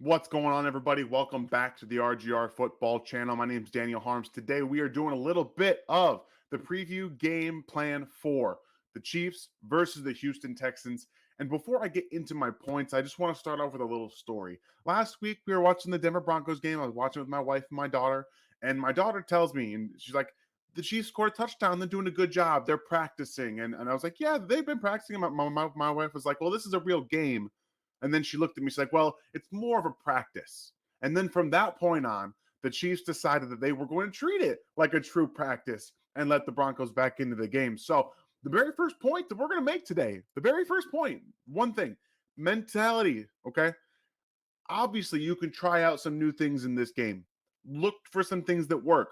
What's going on, everybody? Welcome back to the RGR Football Channel. My name is Daniel Harms. Today, we are doing a little bit of the preview game plan for the Chiefs versus the Houston Texans. And before I get into my points, I just want to start off with a little story. Last week, we were watching the Denver Broncos game. I was watching with my wife and my daughter. And my daughter tells me, and she's like, the Chiefs scored a touchdown. They're doing a good job. They're practicing. And I was like, yeah, they've been practicing. My wife was like, well, this is a real game. And then she looked at me, she's like, well, it's more of a practice. And then from that point on, the Chiefs decided that they were going to treat it like a true practice and let the Broncos back into the game. So the very first point that we're going to make today, the very first point, one thing, mentality, okay? Obviously, you can try out some new things in this game. Look for some things that work.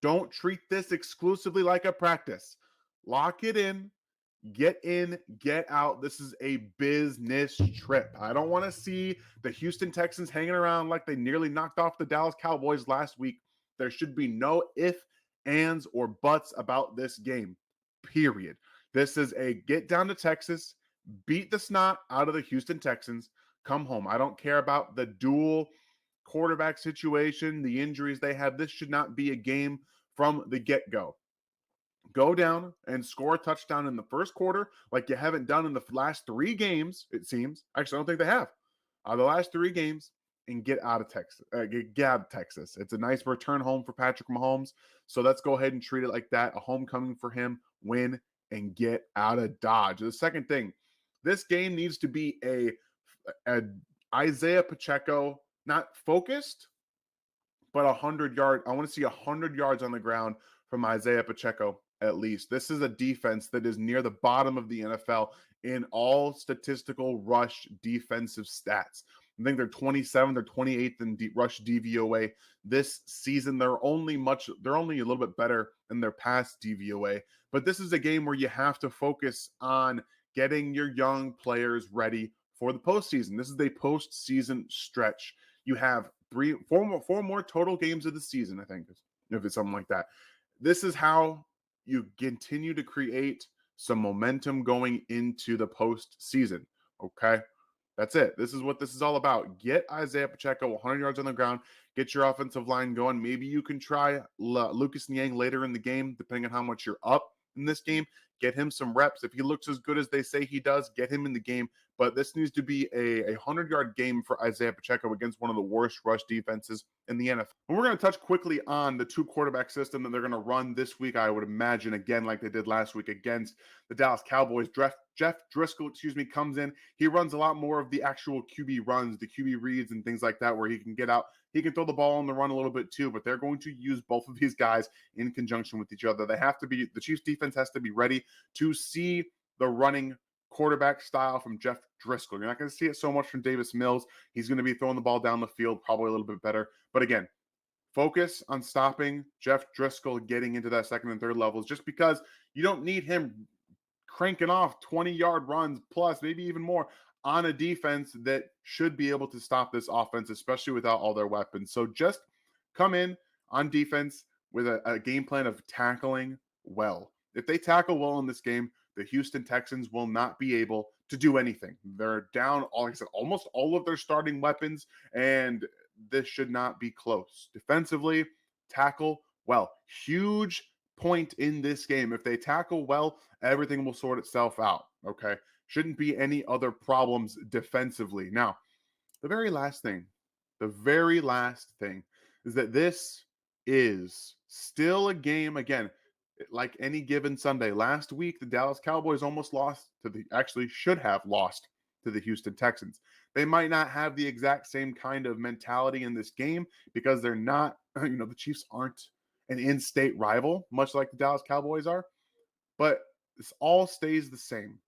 Don't treat this exclusively like a practice. Lock it in, get out. This is a business trip. I don't want to see the Houston Texans hanging around like they nearly knocked off the Dallas Cowboys last week. There should be no ifs, ands, or buts about this game, period. This is a get down to Texas, beat the snot out of the Houston Texans, come home. I don't care about the dual quarterback situation, the injuries they have. This should not be a game from the get-go. Go down and score a touchdown in the first quarter like you haven't done in the last 3 games, it seems. Actually, I don't think they have. The last 3 games, and get out of Texas. Get out of Texas. It's a nice return home for Patrick Mahomes. So let's go ahead and treat it like that. A homecoming for him. Win and get out of Dodge. The second thing, this game needs to be a Isiah Pacheco, not focused, but 100 yard. I want to see 100 yards on the ground from Isiah Pacheco at least. This is a defense that is near the bottom of the NFL in all statistical rush defensive stats. I think they're 27th or 28th in rush DVOA this season. They're only a little bit better than their past DVOA. But this is a game where you have to focus on getting your young players ready for the postseason. This is a postseason stretch. You have four more total games of the season, I think, if it's something like that. This is how you continue to create some momentum going into the postseason. Okay. That's it. This is what this is all about. Get Isiah Pacheco 100 yards on the ground. Get your offensive line going. Maybe you can try Lucas Niang later in the game, depending on how much you're up in this game. Get him some reps. If he looks as good as they say he does, get him in the game. But this needs to be a 100-yard game for Isiah Pacheco against one of the worst rush defenses in the NFL. And we're going to touch quickly on the 2-quarterback system that they're going to run this week, I would imagine, again, like they did last week against the Dallas Cowboys. Jeff Driscoll, comes in. He runs a lot more of the actual QB runs, the QB reads and things like that, where he can get out. He can throw the ball on the run a little bit too, but they're going to use both of these guys in conjunction with each other. The Chiefs defense has to be ready to see the running quarterback style from Jeff Driscoll. You're not going to see it so much from Davis Mills. He's going to be throwing the ball down the field, probably a little bit better. But again, focus on stopping Jeff Driscoll getting into that second and third levels, just because you don't need him cranking off 20-yard runs plus, maybe even more, on a defense that should be able to stop this offense, especially without all their weapons. So just come in on defense with a game plan of tackling well. If they tackle well in this game, the Houston Texans will not be able to do anything. They're down, like I said, almost all of their starting weapons, and this should not be close. Defensively, tackle well. Huge point in this game. If they tackle well, everything will sort itself out, okay? Shouldn't be any other problems defensively. Now, the very last thing is that this is still a game, again, like any given Sunday. Last week, the Dallas Cowboys should have lost to the Houston Texans. They might not have the exact same kind of mentality in this game because they're not, the Chiefs aren't an in-state rival, much like the Dallas Cowboys are, but this all stays the same.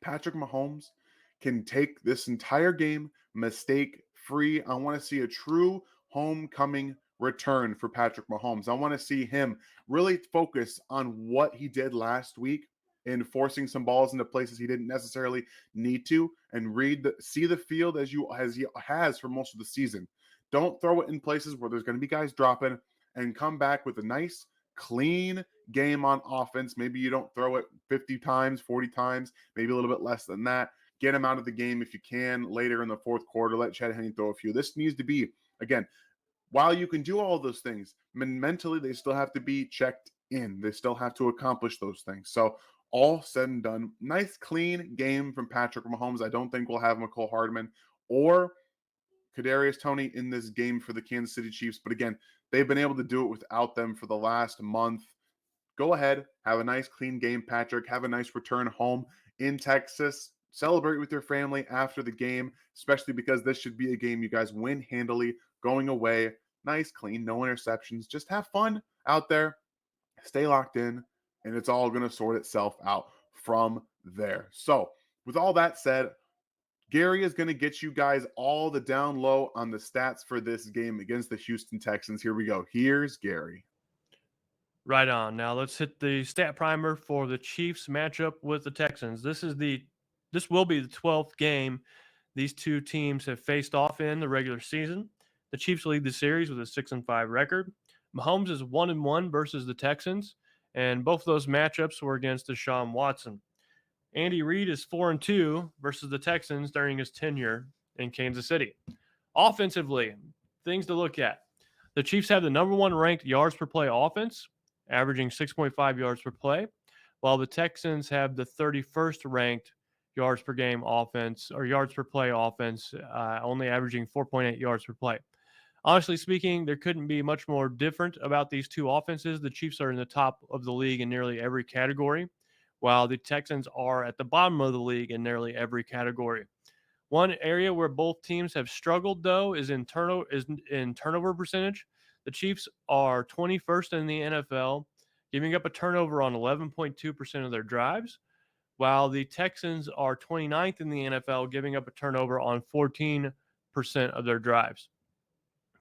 Patrick Mahomes can take this entire game mistake-free. I want to see a true homecoming return for Patrick Mahomes. I want to see him really focus on what he did last week in forcing some balls into places he didn't necessarily need to, and see the field as he has for most of the season. Don't throw it in places where there's going to be guys dropping, and come back with a nice, clean game on offense. Maybe you don't throw it 50 times, 40 times, maybe a little bit less than that. get him out of the game if you can later in the fourth quarter. Let Chad Henne throw a few. This needs to be, again, while you can do all those things, mentally they still have to be checked in. They still have to accomplish those things. So all said and done, nice clean game from Patrick Mahomes. I don't think we'll have McCole Hardman or Kadarius Toney in this game for the Kansas City Chiefs. But again, they've been able to do it without them for the last month. Go ahead, have a nice clean game, Patrick. Have a nice return home in Texas. Celebrate with your family after the game, especially because this should be a game you guys win handily, going away. Nice, clean, no interceptions. Just have fun out there. Stay locked in, and it's all going to sort itself out from there. So, with all that said, Gary is going to get you guys all the down low on the stats for this game against the Houston Texans. Here we go. Here's Gary. Right on. Now let's hit the stat primer for the Chiefs matchup with the Texans. This will be the 12th game these two teams have faced off in the regular season. The Chiefs lead the series with a 6-5 record. Mahomes is 1-1 versus the Texans, and both of those matchups were against Deshaun Watson. Andy Reid is 4-2 versus the Texans during his tenure in Kansas City. Offensively, things to look at. The Chiefs have the number one ranked yards per play offense, averaging 6.5 yards per play, while the Texans have the 31st ranked yards per game offense or yards per play offense, only averaging 4.8 yards per play. Honestly speaking, there couldn't be much more different about these two offenses. The Chiefs are in the top of the league in nearly every category, while the Texans are at the bottom of the league in nearly every category. One area where both teams have struggled, though, is in turnover percentage. The Chiefs are 21st in the NFL, giving up a turnover on 11.2% of their drives, while the Texans are 29th in the NFL, giving up a turnover on 14% of their drives.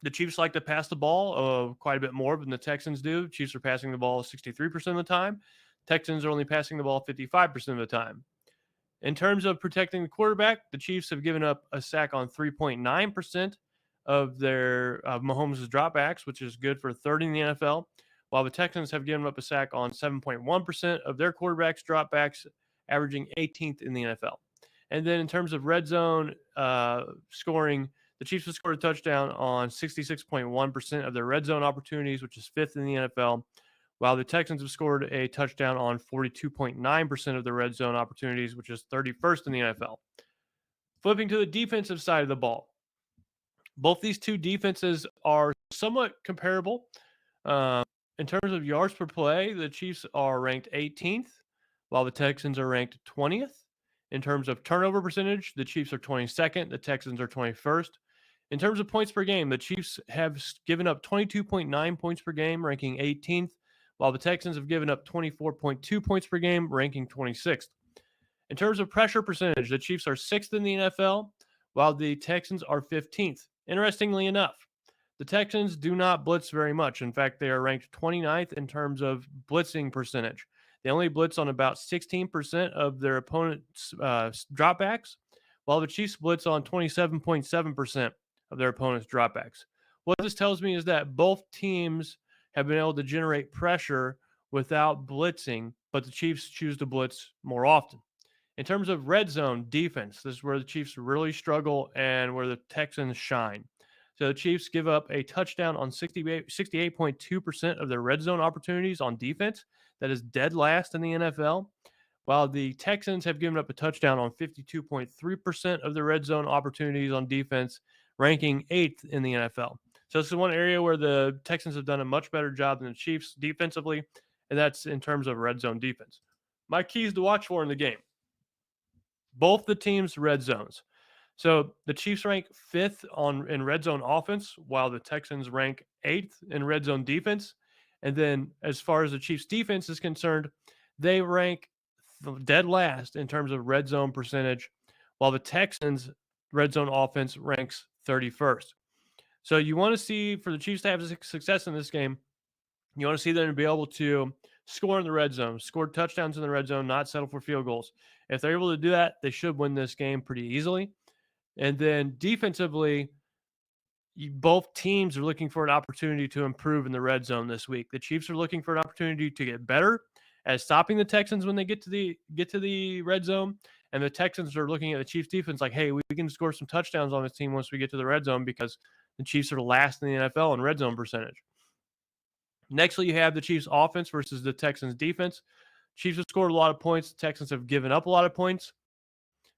The Chiefs like to pass the ball quite a bit more than the Texans do. Chiefs are passing the ball 63% of the time. Texans are only passing the ball 55% of the time. In terms of protecting the quarterback, the Chiefs have given up a sack on 3.9% of their Mahomes' dropbacks, which is good for third in the NFL, while the Texans have given up a sack on 7.1% of their quarterbacks' dropbacks, averaging 18th in the NFL. And then in terms of red zone scoring, the Chiefs have scored a touchdown on 66.1% of their red zone opportunities, which is fifth in the NFL, while the Texans have scored a touchdown on 42.9% of the red zone opportunities, which is 31st in the NFL. Flipping to the defensive side of the ball, both these two defenses are somewhat comparable. In terms of yards per play, the Chiefs are ranked 18th, while the Texans are ranked 20th. In terms of turnover percentage, the Chiefs are 22nd, the Texans are 21st. In terms of points per game, the Chiefs have given up 22.9 points per game, ranking 18th, while the Texans have given up 24.2 points per game, ranking 26th. In terms of pressure percentage, the Chiefs are 6th in the NFL, while the Texans are 15th. Interestingly enough, the Texans do not blitz very much. In fact, they are ranked 29th in terms of blitzing percentage. They only blitz on about 16% of their opponent's dropbacks, while the Chiefs blitz on 27.7% of their opponent's dropbacks. What this tells me is that both teams have been able to generate pressure without blitzing, but the Chiefs choose to blitz more often. In terms of red zone defense, this is where the Chiefs really struggle and where the Texans shine. So the Chiefs give up a touchdown on 68.2% of their red zone opportunities on defense. That is dead last in the NFL, while the Texans have given up a touchdown on 52.3% of the red zone opportunities on defense, ranking 8th in the NFL. So this is one area where the Texans have done a much better job than the Chiefs defensively, and that's in terms of red zone defense. My keys to watch for in the game: both the teams' red zones. So the Chiefs rank 5th in red zone offense, while the Texans rank 8th in red zone defense. And then as far as the Chiefs' defense is concerned, they rank dead last in terms of red zone percentage, while the Texans' red zone offense ranks 31st. So you want to see, for the Chiefs to have success in this game, you want to see them to be able to score in the red zone, score touchdowns in the red zone, not settle for field goals. If they're able to do that, they should win this game pretty easily. And then defensively, both teams are looking for an opportunity to improve in the red zone this week. The Chiefs are looking for an opportunity to get better at stopping the Texans when they get to the red zone, And the Texans are looking at the Chiefs defense like, hey, we can score some touchdowns on this team once we get to the red zone because the Chiefs are last in the NFL in red zone percentage. Nextly, you have the Chiefs offense versus the Texans defense. Chiefs have scored a lot of points. The Texans have given up a lot of points.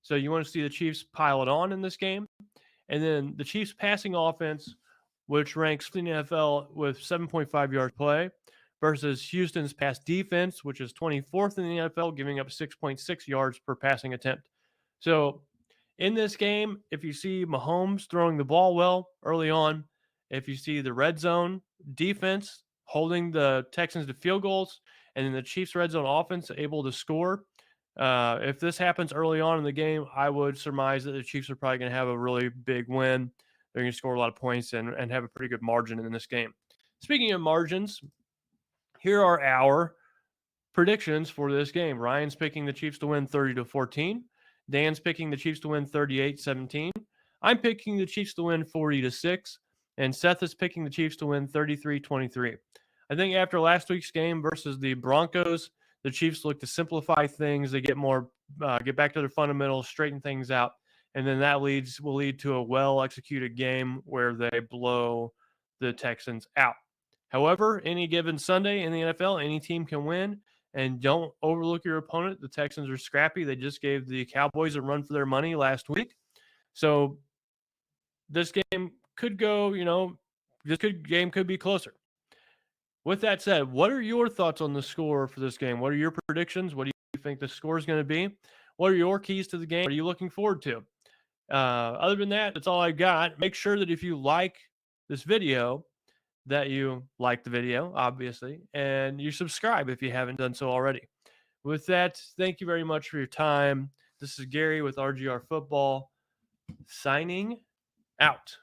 So you want to see the Chiefs pile it on in this game. And then the Chiefs passing offense, which ranks in the NFL with 7.5 yards play, versus Houston's pass defense, which is 24th in the NFL, giving up 6.6 yards per passing attempt. So in this game, if you see Mahomes throwing the ball well early on, if you see the red zone defense holding the Texans to field goals, and then the Chiefs red zone offense able to score, if this happens early on in the game, I would surmise that the Chiefs are probably going to have a really big win. They're going to score a lot of points and have a pretty good margin in this game. Speaking of margins, here are our predictions for this game. Ryan's picking the Chiefs to win 30-14. Dan's picking the Chiefs to win 38-17. I'm picking the Chiefs to win 40-6. And Seth is picking the Chiefs to win 33-23. I think after last week's game versus the Broncos, the Chiefs look to simplify things. They get back to their fundamentals, straighten things out, and then that will lead to a well-executed game where they blow the Texans out. However, any given Sunday in the NFL, any team can win, and don't overlook your opponent. The Texans are scrappy. They just gave the Cowboys a run for their money last week. So this game could go, game could be closer. With that said, what are your thoughts on the score for this game? What are your predictions? What do you think the score is going to be? What are your keys to the game? What are you looking forward to? Other than that, that's all I got. Make sure that if you like this video, that you like the video, obviously, and you subscribe if you haven't done so already. With that, thank you very much for your time. This is Gary with RGR Football, signing out.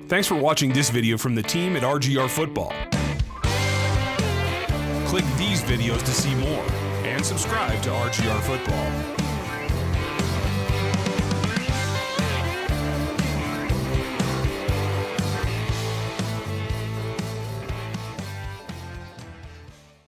Thanks for watching this video from the team at RGR Football. Click these videos to see more and subscribe to RGR Football.